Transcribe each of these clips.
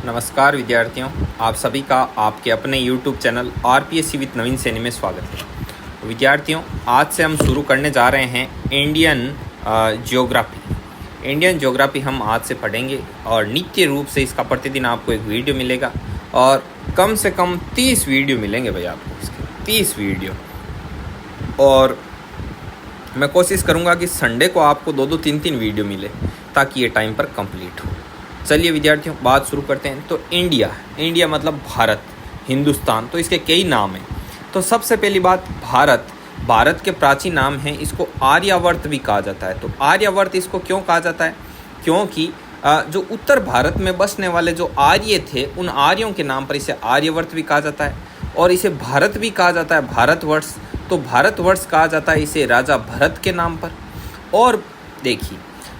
नमस्कार विद्यार्थियों, आप सभी का आपके अपने YouTube चैनल आरपीएससी विद नवीन सैनी में स्वागत है। विद्यार्थियों, आज से हम शुरू करने जा रहे हैं इंडियन ज्योग्राफी हम आज से पढ़ेंगे और नित्य रूप से इसका प्रतिदिन आपको एक वीडियो मिलेगा और कम से कम 30 वीडियो मिलेंगे भाई आपको, इसके 30 वीडियो। और मैं कोशिश करूँगा कि संडे को आपको 2-2, 3-3 वीडियो मिले ताकि ये टाइम पर कंप्लीट हो। चलिए विद्यार्थियों, बात शुरू करते हैं। तो इंडिया मतलब भारत, हिंदुस्तान, तो इसके कई नाम हैं। तो सबसे पहली बात, भारत के प्राचीन नाम हैं, इसको आर्यावर्त भी कहा जाता है। तो आर्यावर्त इसको क्यों कहा जाता है? क्योंकि जो उत्तर भारत में बसने वाले जो आर्य थे, उन आर्यों के नाम पर इसे आर्यवर्त भी कहा जाता है और इसे भारत भी कहा जाता है, भारतवर्ष। तो भारतवर्ष कहा जाता है इसे राजा भरत के नाम पर। और देखिए,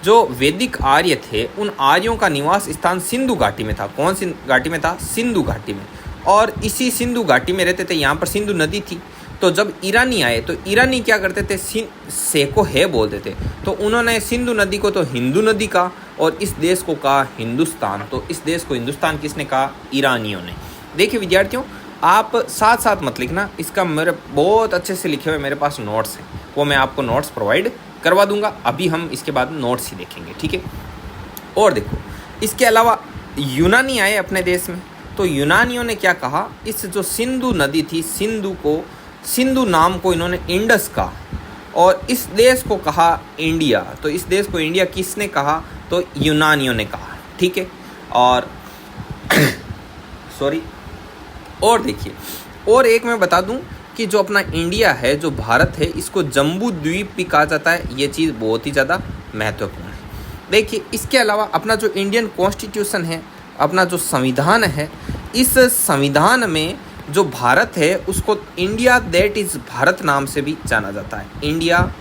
जो वैदिक आर्य थे, उन आर्यों का निवास स्थान सिंधु घाटी में था। कौन सी घाटी में था? सिंधु घाटी में। और इसी सिंधु घाटी में रहते थे। यहाँ पर सिंधु नदी थी। तो जब ईरानी आए तो ईरानी क्या करते थे? से को है बोलते थे। तो उन्होंने सिंधु नदी को तो हिंदू नदी कहा और इस देश को कहा हिंदुस्तान। तो इस देश को हिंदुस्तान किसने कहा? ईरानियों ने। देखिए विद्यार्थियों, आप साथ साथ मत लिखना, इसका मेरे बहुत अच्छे से लिखे हुए मेरे पास नोट्स हैं, वो मैं आपको नोट्स प्रोवाइड करवा दूंगा। अभी हम इसके बाद नोट्स ही देखेंगे, ठीक है। और देखो, इसके अलावा यूनानी आए अपने देश में। तो यूनानियों ने क्या कहा? इस जो सिंधु नदी थी, सिंधु नाम को इन्होंने इंडस कहा और इस देश को कहा इंडिया। तो इस देश को इंडिया किसने कहा? तो यूनानियों ने कहा, ठीक है। और सॉरी, और देखिए, और एक मैं बता दूं कि जो अपना इंडिया है, जो भारत है, इसको जम्बू द्वीप भी कहा जाता है। ये चीज़ बहुत ही ज़्यादा महत्वपूर्ण है। देखिए, इसके अलावा अपना जो इंडियन कॉन्स्टिट्यूशन है, अपना जो संविधान है, इस संविधान में जो भारत है उसको इंडिया दैट इज़ भारत नाम से भी जाना जाता है। इंडिया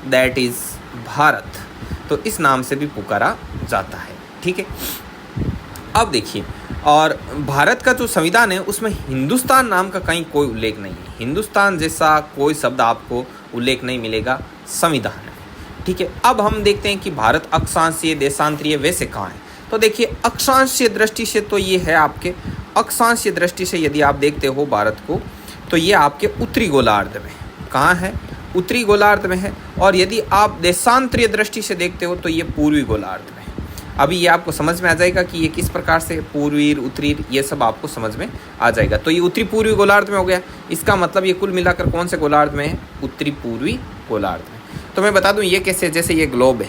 दैट इज़ भारत, तो इस नाम से भी पुकारा जाता है, ठीक है। अब देखिए, और भारत का जो संविधान है उसमें हिंदुस्तान नाम का कहीं कोई उल्लेख नहीं है। हिंदुस्तान जैसा कोई शब्द आपको उल्लेख नहीं मिलेगा संविधान में, ठीक है। अब हम देखते हैं कि भारत अक्षांशीय, देशांतरीय वैसे कहाँ है। तो देखिए, अक्षांशीय दृष्टि से तो ये है आपके, अक्षांशीय दृष्टि से यदि आप देखते हो भारत को, तो ये आपके उत्तरी गोलार्ध में। कहाँ है? उत्तरी गोलार्ध में है। और यदि आप देशांतरीय दृष्टि से देखते हो तो ये पूर्वी गोलार्ध में। अभी ये आपको समझ में आ जाएगा कि ये किस प्रकार से पूर्वी, उत्तरी, ये सब आपको समझ में आ जाएगा। तो ये उत्तरी पूर्वी गोलार्ध में हो गया। इसका मतलब ये कुल मिलाकर कौन से गोलार्ध में है? उत्तरी पूर्वी गोलार्ध में। तो मैं बता दूं ये कैसे, जैसे ये ग्लोब है,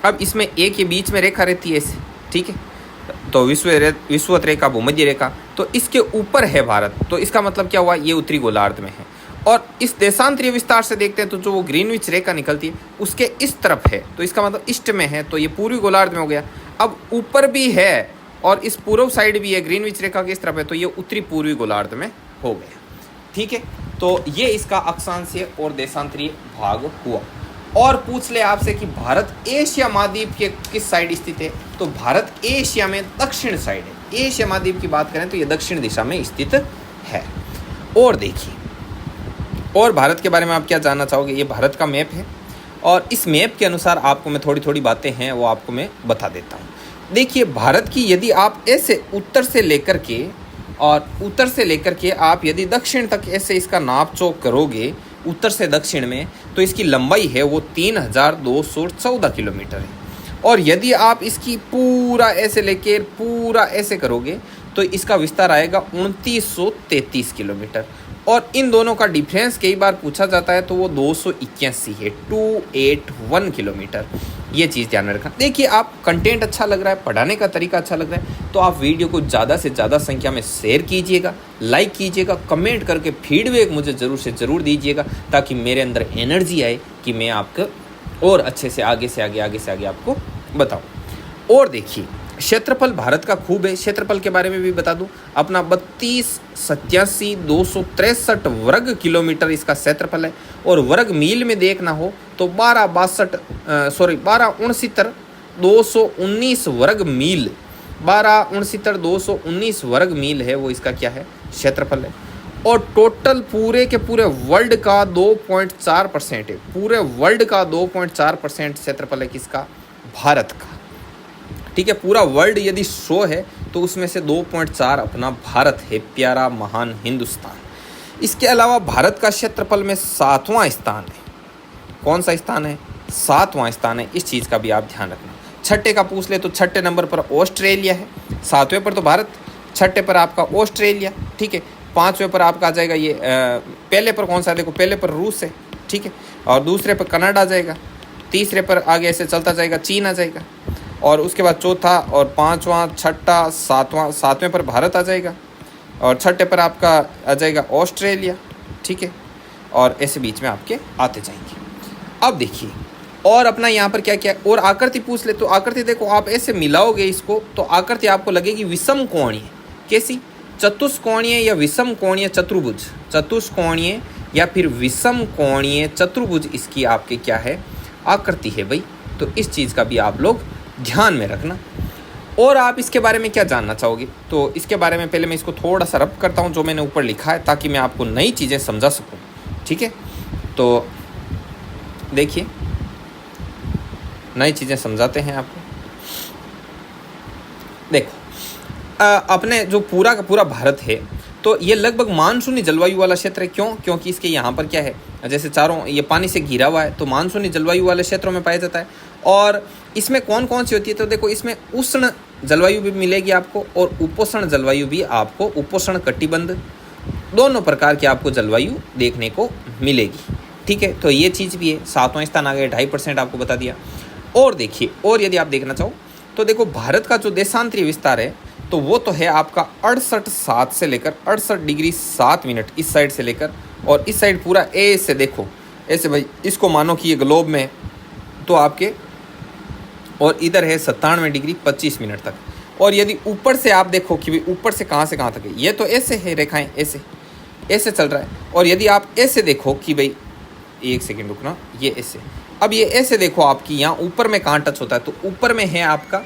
अब इसमें एक ये बीच में रेखा रहती है ऐसे, ठीक है। तो विषुवत रेखा, भूमध्य रेखा, तो इसके ऊपर है भारत। तो इसका मतलब क्या हुआ? ये उत्तरी गोलार्ध में है। और इस देशांतरीय विस्तार से देखते हैं तो जो वो ग्रीनविच रेखा निकलती है उसके इस तरफ है, तो इसका मतलब ईस्ट में है, तो ये पूर्वी गोलार्ध में हो गया। अब ऊपर भी है और इस पूर्व साइड भी है, ग्रीनविच रेखा की इस तरफ है, तो ये उत्तरी पूर्वी गोलार्ध में हो गया, ठीक है। तो ये इसका अक्षांशीय और देशांतरीय भाग हुआ। और पूछ ले आपसे कि भारत एशिया महाद्वीप के किस साइड स्थित है? तो भारत एशिया में दक्षिण साइड है। एशिया महाद्वीप की बात करें तो ये दक्षिण दिशा में स्थित है। और देखिए, और भारत के बारे में आप क्या जानना चाहोगे? ये भारत का मैप है और इस मैप के अनुसार आपको मैं थोड़ी थोड़ी बातें हैं वो आपको मैं बता देता हूँ। देखिए, भारत की यदि आप ऐसे उत्तर से लेकर के आप यदि दक्षिण तक ऐसे इसका नाप चौक करोगे, उत्तर से दक्षिण में, तो इसकी लंबाई है वो 3214 किलोमीटर है। और यदि आप इसकी पूरा ऐसे लेकर पूरा ऐसे करोगे तो इसका विस्तार आएगा 2933 किलोमीटर। और इन दोनों का डिफरेंस कई बार पूछा जाता है तो वो 281 है, 281 किलोमीटर। ये चीज़ ध्यान में रखना। देखिए, आप कंटेंट अच्छा लग रहा है, पढ़ाने का तरीका अच्छा लग रहा है, तो आप वीडियो को ज़्यादा से ज़्यादा संख्या में शेयर कीजिएगा, लाइक कीजिएगा, कमेंट करके फीडबैक मुझे ज़रूर से ज़रूर दीजिएगा ताकि मेरे अंदर एनर्जी आए कि मैं आपको और अच्छे से आगे से आगे आपको बताऊँ। और देखिए, क्षेत्रफल भारत का खूब है। क्षेत्रफल के बारे में भी बता दूं, अपना 32,87,263 वर्ग किलोमीटर इसका क्षेत्रफल है। और वर्ग मील में देखना हो तो 12,69,219 वर्ग मील, 12,69,219 वर्ग मील है वो इसका क्या है? क्षेत्रफल है। और टोटल पूरे के पूरे वर्ल्ड का 2.4% है। पूरे वर्ल्ड का 2.4% क्षेत्रफल है किसका? भारत का, ठीक है। पूरा वर्ल्ड यदि 100 है तो उसमें से 2.4 अपना भारत है, प्यारा महान हिंदुस्तान। इसके अलावा भारत का क्षेत्रफल में 7वां स्थान है। कौन सा स्थान है? 7वां स्थान है। इस चीज़ का भी आप ध्यान रखना। छठे का पूछ ले तो छठे नंबर पर ऑस्ट्रेलिया है, 7वें पर तो भारत, छठे पर आपका ऑस्ट्रेलिया, ठीक है। 5वें पर आपका आ जाएगा ये पहले पर कौन सा है? देखो पहले पर रूस है, ठीक है, और दूसरे पर कनाडा आ जाएगा, तीसरे पर आगे ऐसे चलता जाएगा चीन आ जाएगा, और उसके बाद चौथा और 5वां, छठा, 7वें पर भारत आ जाएगा, और छठे पर आपका आ जाएगा ऑस्ट्रेलिया, ठीक है, और ऐसे बीच में आपके आते जाएंगे। अब देखिए और अपना यहाँ पर क्या क्या और आकृति पूछ ले तो आकृति देखो आप ऐसे मिलाओगे इसको तो आकृति आपको लगेगी विषम कोणीय। कैसी? चतुष्कोणीय या विषम कोणीय चतुर्भुज, चतुष्कोणीय या फिर विषम कोणीय चतुर्भुज इसकी आपके क्या है? आकृति है भाई। तो इस चीज़ का भी आप लोग ध्यान में रखना। और आप इसके बारे में क्या जानना चाहोगे? तो इसके बारे में पहले मैं इसको थोड़ा सा रब करता हूँ जो मैंने ऊपर लिखा है, ताकि मैं आपको नई चीज़ें समझा सकूँ, ठीक है। तो देखिए नई चीज़ें समझाते हैं आपको। देखो अपने जो पूरा का पूरा भारत है तो ये लगभग मानसूनी जलवायु वाला क्षेत्र है। क्यों? क्योंकि इसके यहाँ पर क्या है, जैसे चारों ये पानी से घिरा हुआ है तो मानसूनी जलवायु वाले क्षेत्रों में पाया जाता है। और इसमें कौन कौन सी होती है? तो देखो इसमें उष्ण जलवायु भी मिलेगी आपको और उपोष्ण जलवायु भी आपको, उपोष्ण कटिबंध दोनों प्रकार की आपको जलवायु देखने को मिलेगी, ठीक है। तो ये चीज़ भी है। 7वां स्थान आ गया, 2.5% आपको बता दिया। और देखिए और यदि आप देखना चाहो तो देखो भारत का जो देशांतरीय विस्तार है तो वो तो है आपका 68.7 से लेकर 68 डिग्री 7 मिनट इस साइड से लेकर, और इस साइड पूरा ए से देखो ऐसे भाई, इसको मानो कि ये ग्लोब में है तो आपके, और इधर है 97 डिग्री 25 मिनट तक। और यदि ऊपर से आप देखो कि भाई ऊपर से कहाँ तक है, ये तो ऐसे है रेखाएं, ऐसे ऐसे चल रहा है। और यदि आप ऐसे देखो कि भाई एक सेकेंड रुकना, ये ऐसे, अब ये ऐसे देखो आपकी यहाँ ऊपर में कहाँ टच होता है तो ऊपर में है आपका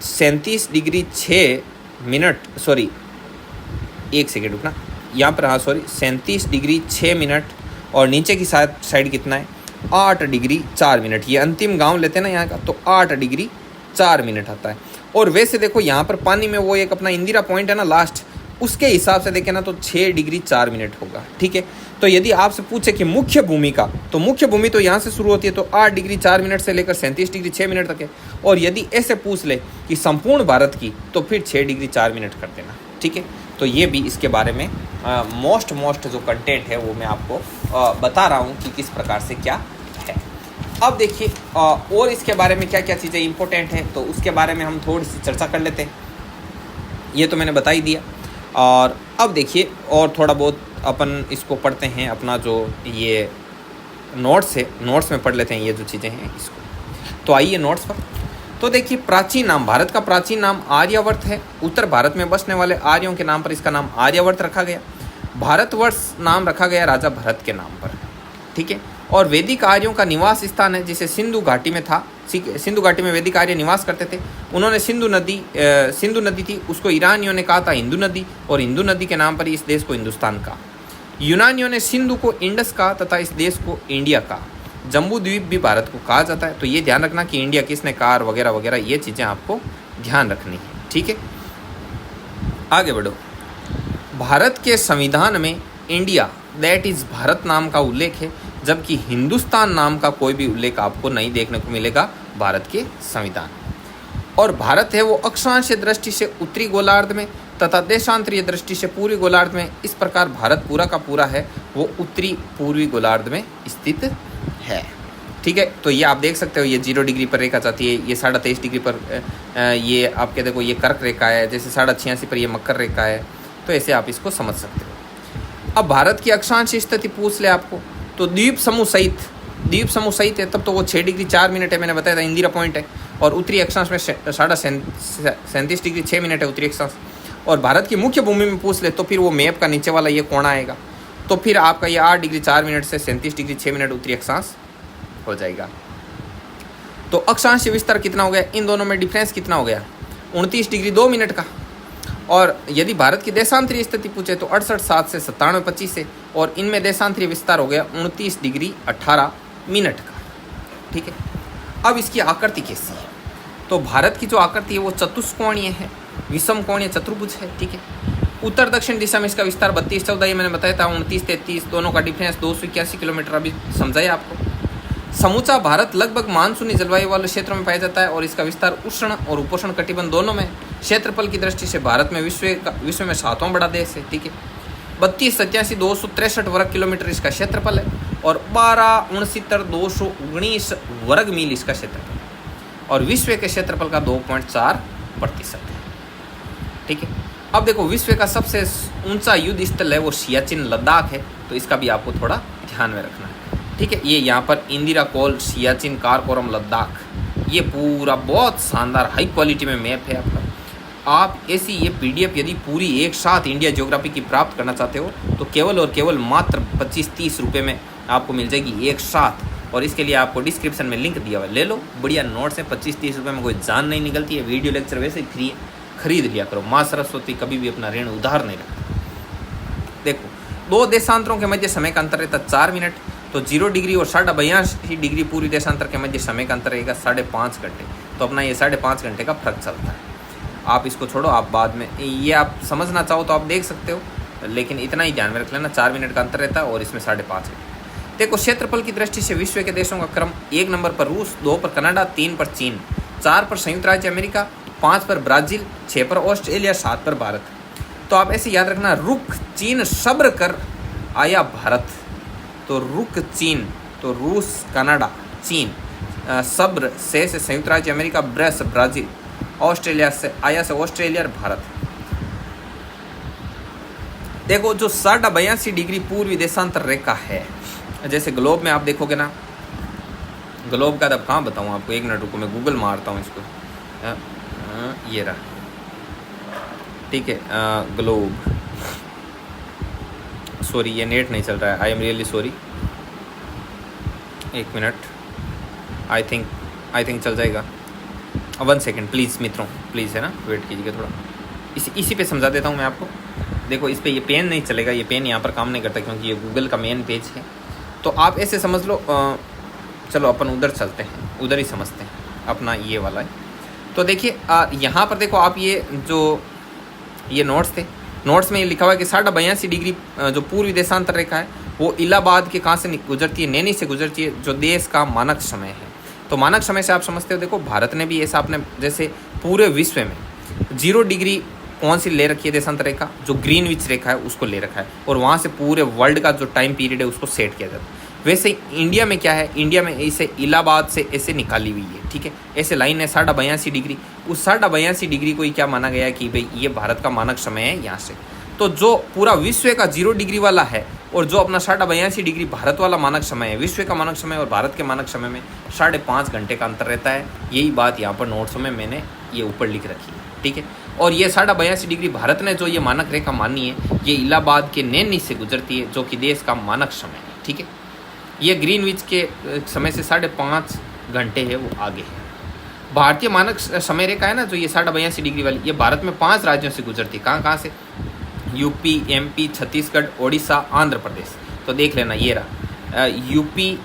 37 डिग्री 6 मिनट, सॉरी एक सेकेंड रुकना, यहाँ पर हाँ सॉरी 37 डिग्री 6 मिनट, और नीचे की साइड कितना है 8 डिग्री 4 मिनट। ये अंतिम गांव लेते हैं ना यहाँ का, तो 8 डिग्री 4 मिनट आता है। और वैसे देखो यहाँ पर पानी में वो एक अपना इंदिरा पॉइंट है ना लास्ट, उसके हिसाब से देखें ना तो 6 डिग्री 4 मिनट होगा, ठीक है। तो यदि आपसे पूछे कि मुख्य भूमि का, तो मुख्य भूमि तो यहाँ से शुरू होती है तो 8 डिग्री 4 मिनट से लेकर 37 डिग्री 6 मिनट तक है। और यदि ऐसे पूछ ले कि संपूर्ण भारत की, तो फिर 6 डिग्री 4 मिनट कर देना, ठीक है। तो ये भी इसके बारे में मोस्ट जो कंटेंट है वो मैं आपको बता रहा हूँ कि किस प्रकार से क्या है। अब देखिए और इसके बारे में क्या क्या चीज़ें इंपॉर्टेंट हैं तो उसके बारे में हम थोड़ी सी चर्चा कर लेते हैं। ये तो मैंने बता ही दिया। और अब देखिए और थोड़ा बहुत अपन इसको पढ़ते हैं, अपना जो ये नोट्स है, नोट्स में पढ़ लेते हैं ये जो चीज़ें हैं इसको। तो आइए नोट्स पर। तो देखिए प्राचीन नाम, भारत का प्राचीन नाम आर्यावर्त है। उत्तर भारत में बसने वाले आर्यों के नाम पर इसका नाम आर्यावर्त रखा गया। भारतवर्ष नाम रखा गया राजा भरत के नाम पर, ठीक है। और वैदिक आर्यों का निवास स्थान है जिसे सिंधु घाटी में था। सिंधु घाटी में वैदिक आर्य निवास करते थे। उन्होंने सिंधु नदी थी, उसको ईरानियों ने कहा था हिंदू नदी, और हिंदू नदी के नाम पर इस देश को हिंदुस्तान कहा। यूनानियों ने सिंधु को इंडस कहा तथा इस देश को इंडिया कहा। जम्बू द्वीप भी भारत को कहा जाता है। तो ये ध्यान रखना कि इंडिया किसने कहा वगैरह वगैरह, ये चीज़ें आपको ध्यान रखनी है, ठीक है। आगे बढ़ो। भारत के संविधान में इंडिया दैट इज़ भारत नाम का उल्लेख है, जबकि हिंदुस्तान नाम का कोई भी उल्लेख आपको नहीं देखने को मिलेगा भारत के संविधान। और भारत है वो अक्षांशीय दृष्टि से उत्तरी गोलार्ध में तथा देशांतरीय दृष्टि से पूर्वी गोलार्ध में। इस प्रकार भारत पूरा का पूरा है वो उत्तरी पूर्वी गोलार्ध में स्थित है, ठीक है। तो ये आप देख सकते हो, ये 0 डिग्री पर रेखा जाती है, ये 23.5 डिग्री पर ये आपके देखो ये कर्क रेखा है, जैसे 86.5 पर ये मकर रेखा है। तो ऐसे आप इसको समझ सकते हो। अब भारत की अक्षांशीय स्थिति पूछ ले आपको तो द्वीप समूह सहित है, तब तो वो 6 डिग्री 4 मिनट है, मैंने बताया था इंदिरा पॉइंट है। और उत्तरी अक्षांश में 37 डिग्री 6 मिनट है उत्तरी अक्षांश। और भारत की मुख्य भूमि में पूछ ले तो फिर वो मैप का नीचे वाला ये कोना आएगा, तो फिर आपका ये 8 डिग्री 4 मिनट से 37 डिग्री 6 मिनट उत्तरी अक्षांश हो जाएगा। तो अक्षांशीय विस्तार कितना हो गया, इन दोनों में डिफरेंस कितना हो गया 29 डिग्री 2 मिनट का। और यदि भारत की देशांतरीय स्थिति पूछे तो 68.7 से 97.25 से, और इनमें देशांतरीय विस्तार हो गया 29 डिग्री 18 मिनट का, ठीक है। अब इसकी आकृति कैसी है तो भारत की जो आकृति है वो चतुष्कोणीय है, विषम कोणीय चतुर्भुज है, ठीक है। उत्तर दक्षिण दिशा में इसका विस्तार 32-14, ये मैंने बताया था, 29-33 दोनों का डिफरेंस 281 किलोमीटर अभी समझाया आपको। समूचा भारत लगभग मानसूनी जलवायु वाले क्षेत्रों में पाया जाता है और इसका विस्तार उष्ण और उपोष्ण कटिबंध दोनों में। क्षेत्रफल की दृष्टि से भारत में विश्व में 7वां बड़ा देश है, ठीक है। 32-87-263 वर्ग किलोमीटर इसका क्षेत्रफल है और 12-69-219 वर्ग मील इसका क्षेत्रफल है और विश्व के क्षेत्रफल का 2.4% है, ठीक है। अब देखो विश्व का सबसे ऊंचा युद्ध स्थल है वो सियाचिन लद्दाख है, तो इसका भी आपको थोड़ा ध्यान में रखना है, ठीक है। ये यहाँ पर इंदिरा कोल सियाचिन कारकोरम लद्दाख, ये पूरा बहुत शानदार हाई क्वालिटी में मैप है आपका। आप ऐसी ये PDF यदि पूरी एक साथ इंडिया ज्योग्राफी की प्राप्त करना चाहते हो तो केवल और केवल मात्र 25-30 रुपये में आपको मिल जाएगी एक साथ, और इसके लिए आपको डिस्क्रिप्शन में लिंक दिया हुआ है, ले लो, बढ़िया नोट्स है। 25-30 रुपये में कोई जान नहीं निकलती है, वीडियो लेक्चर वैसे ही फ्री है, खरीद लिया करो। माँ सरस्वती कभी भी अपना ऋण उधार नहीं रखती। देखो 2 देशांतरों के मध्य समय का अंतर रहता 4 मिनट, तो 0 डिग्री और 82 डिग्री पूर्वी देशांतर के मध्य समय का अंतर रहेगा 5.5 घंटे, तो अपना ये 5.5 घंटे का फर्क चलता है। आप इसको छोड़ो, आप बाद में ये आप समझना चाहो तो आप देख सकते हो, लेकिन इतना ही ध्यान में रख लेना, 4 मिनट का अंतर रहता है और इसमें 5.5 घंटे। देखो क्षेत्रफल की दृष्टि से विश्व के देशों का क्रम 1 नंबर पर रूस, 2 पर कनाडा, 3 पर चीन, 4 पर संयुक्त राज्य अमेरिका, 5 पर ब्राज़ील, 6 पर ऑस्ट्रेलिया, 7 पर भारत। तो आप ऐसे याद रखना, रुख चीन सब्र कर आया भारत, तो रुख चीन, तो रूस, कनाडा, चीन, सब्र से संयुक्त राज्य अमेरिका, ब्रस ब्राज़ील, ऑस्ट्रेलिया से आया से ऑस्ट्रेलिया और भारत। देखो जो 82 डिग्री पूर्वी देशांतर रेखा है, जैसे ग्लोब में आप देखोगे ना, ग्लोब का तब कहाँ बताऊँ आपको, 1 मिनट रुको, मैं गूगल मारता हूँ इसको, ये रहा, ठीक है। ग्लोब, सॉरी ये नेट नहीं चल रहा है, I am really sorry, 1 minute, I think चल जाएगा, 1 सेकेंड प्लीज़ मित्रों, प्लीज़, है ना, वेट कीजिएगा थोड़ा, इसी पे समझा देता हूँ मैं आपको। देखो इस पे ये पेन नहीं चलेगा, ये पेन यहाँ पर काम नहीं करता क्योंकि ये गूगल का मेन पेज है, तो आप ऐसे समझ लो। चलो अपन उधर चलते हैं, उधर ही समझते हैं, अपना ये वाला है। तो देखिए यहाँ पर देखो आप, ये जो ये नोट्स थे, नोट्स में ये लिखा हुआ है कि 82 डिग्री जो पूर्वी देशांतर रेखा है वो इलाहाबाद के कहाँ से गुजरती है, नैनी से गुजरती है, जो देश का मानक समय है। तो मानक समय से आप समझते हो, देखो भारत ने भी ऐसा अपने जैसे पूरे विश्व में 0 डिग्री कौन सी ले रखी है देशांतर रेखा, जो ग्रीनविच रेखा है उसको ले रखा है, और वहाँ से पूरे वर्ल्ड का जो टाइम पीरियड है उसको सेट किया जाता है। वैसे ही इंडिया में क्या है, इंडिया में इसे इलाहाबाद से ऐसे निकाली हुई है, ठीक है, ऐसे लाइन है 82 डिग्री, उस 82 डिग्री को ही क्या माना गया कि भाई ये भारत का मानक समय है यहाँ से। तो जो पूरा विश्व का 0 डिग्री वाला है और जो अपना 82 डिग्री भारत वाला मानक समय है, विश्व का मानक समय और भारत के मानक समय में 5.5 घंटे का अंतर रहता है। यही बात यहाँ पर नोट्स में मैंने ये ऊपर लिख रखी है, ठीक है। और ये 82 डिग्री भारत ने जो ये मानक रेखा मानी है, ये इलाहाबाद के नैनी से गुजरती है, जो कि देश का मानक समय है, ठीक है। ये ग्रीनविच के समय से 5.5 घंटे है वो आगे है। भारतीय मानक समय रेखा है ना, जो ये 82 डिग्री वाली, ये भारत में 5 राज्यों से गुजरती है। कहाँ से? UP, MP, Chhattisgarh, Odisha, Andhra Pradesh. तो देख लेना, ये रहा यूपी,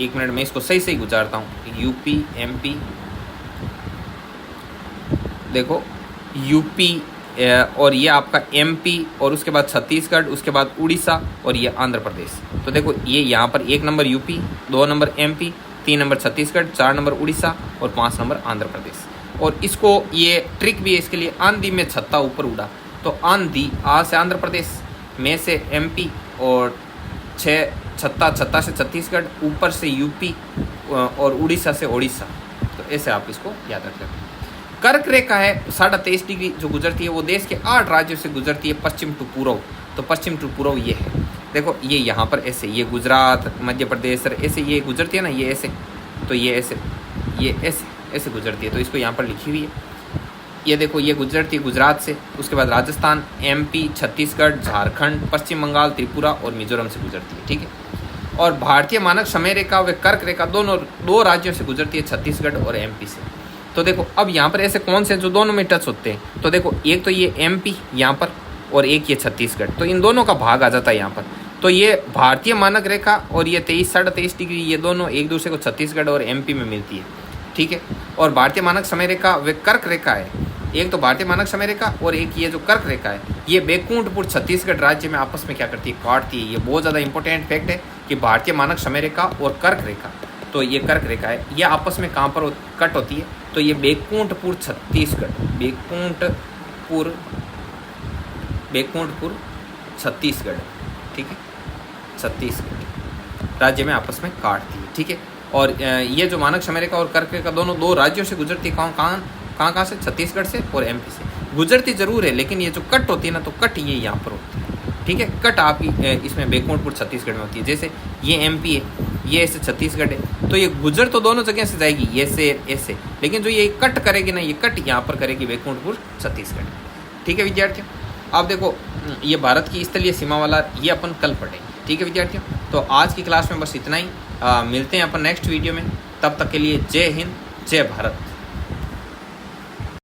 1 मिनट में इसको सही गुजारता हूँ, यूपी, MP, देखो यूपी और ये आपका MP, और उसके बाद छत्तीसगढ़, उसके बाद उड़ीसा, और ये आंध्र प्रदेश। तो देखो ये यहाँ पर 1 number UP, 2 number MP, 3 number Chhattisgarh, 4 number Orissa और 5 नंबर आंध्र प्रदेश। और इसको ये ट्रिक भी है इसके लिए, आंधी में छत्ता ऊपर उड़ा, तो आंधी आ से आंध्र प्रदेश, में से MP, और छत्ता से छत्तीसगढ़, ऊपर से यूपी और उड़ीसा से ओडिशा। तो ऐसे आप इसको याद रख लेते हैं। कर्क रेखा है 23.5 डिग्री जो गुजरती है, वो देश के 8 राज्यों से गुजरती है पश्चिम टू पूर्व। तो पश्चिम टू पूर्व ये है, देखो ये यहाँ पर ऐसे, ये गुजरात, मध्य प्रदेश, ऐसे ये गुजरती है ना, ये ऐसे, तो ये ऐसे, ये ऐसे गुजरती है, तो इसको यहाँ पर लिखी हुई है। ये देखो ये गुजरती है गुजरात से, उसके बाद राजस्थान, MP, छत्तीसगढ़, झारखंड, पश्चिम बंगाल, त्रिपुरा और मिजोरम से गुजरती है, ठीक है। और भारतीय मानक समय रेखा व कर्क रेखा दोनों 2 राज्यों से गुजरती है, छत्तीसगढ़ और MP से। तो देखो अब यहाँ पर ऐसे कौन से जो दोनों में टच होते हैं, तो देखो एक तो ये MP यहाँ पर और एक ये छत्तीसगढ़, तो इन दोनों का भाग आ जाता है यहाँ पर। तो ये भारतीय मानक रेखा और ये 23-23.5 डिग्री, ये दोनों एक दूसरे को छत्तीसगढ़ और MP में मिलती है, ठीक है। और भारतीय मानक समय रेखा वे कर्क रेखा है। एक तो भारतीय मानक समय रेखा और एक ये जो कर्क रेखा है, ये बैकुंठपुर छत्तीसगढ़ राज्य में आपस में क्या करती है, काटती है। ये बहुत ज़्यादा इंपॉर्टेंट फैक्ट है कि भारतीय मानक समय रेखा और कर्क रेखा, तो ये कर्क रेखा है, ये आपस में कहाँ पर कट होती है, तो ये बैकुंठपुर छत्तीसगढ़, बैकुंठपुर छत्तीसगढ़, ठीक है, छत्तीसगढ़ राज्य में आपस में काटती है, ठीक है। और ये जो मानक समय रेखा और कर्क रेखा दोनों दो राज्यों से गुजरती है, कहाँ से, छत्तीसगढ़ से और एमपी से गुजरती जरूर है, लेकिन ये जो कट होती है ना, तो कट ये यहाँ पर होती है, ठीक है। कट आपकी इसमें बैकुंठपुर छत्तीसगढ़ में होती है। जैसे ये एमपी है, ये ऐसे छत्तीसगढ़ है, तो ये गुजर तो दोनों जगह से जाएगी, ये से ऐसे, लेकिन जो ये कट करेगी ना, ये कट यहाँ पर करेगी बैकुंठपुर छत्तीसगढ़, ठीक है विद्यार्थियों। आप देखो ये भारत की स्थलीय सीमा वाला ये अपन कल पढ़ेंगे, ठीक है विद्यार्थियों। तो आज की क्लास में बस इतना ही, मिलते हैं अपन नेक्स्ट वीडियो में, तब तक के लिए जय हिंद, जय भारत।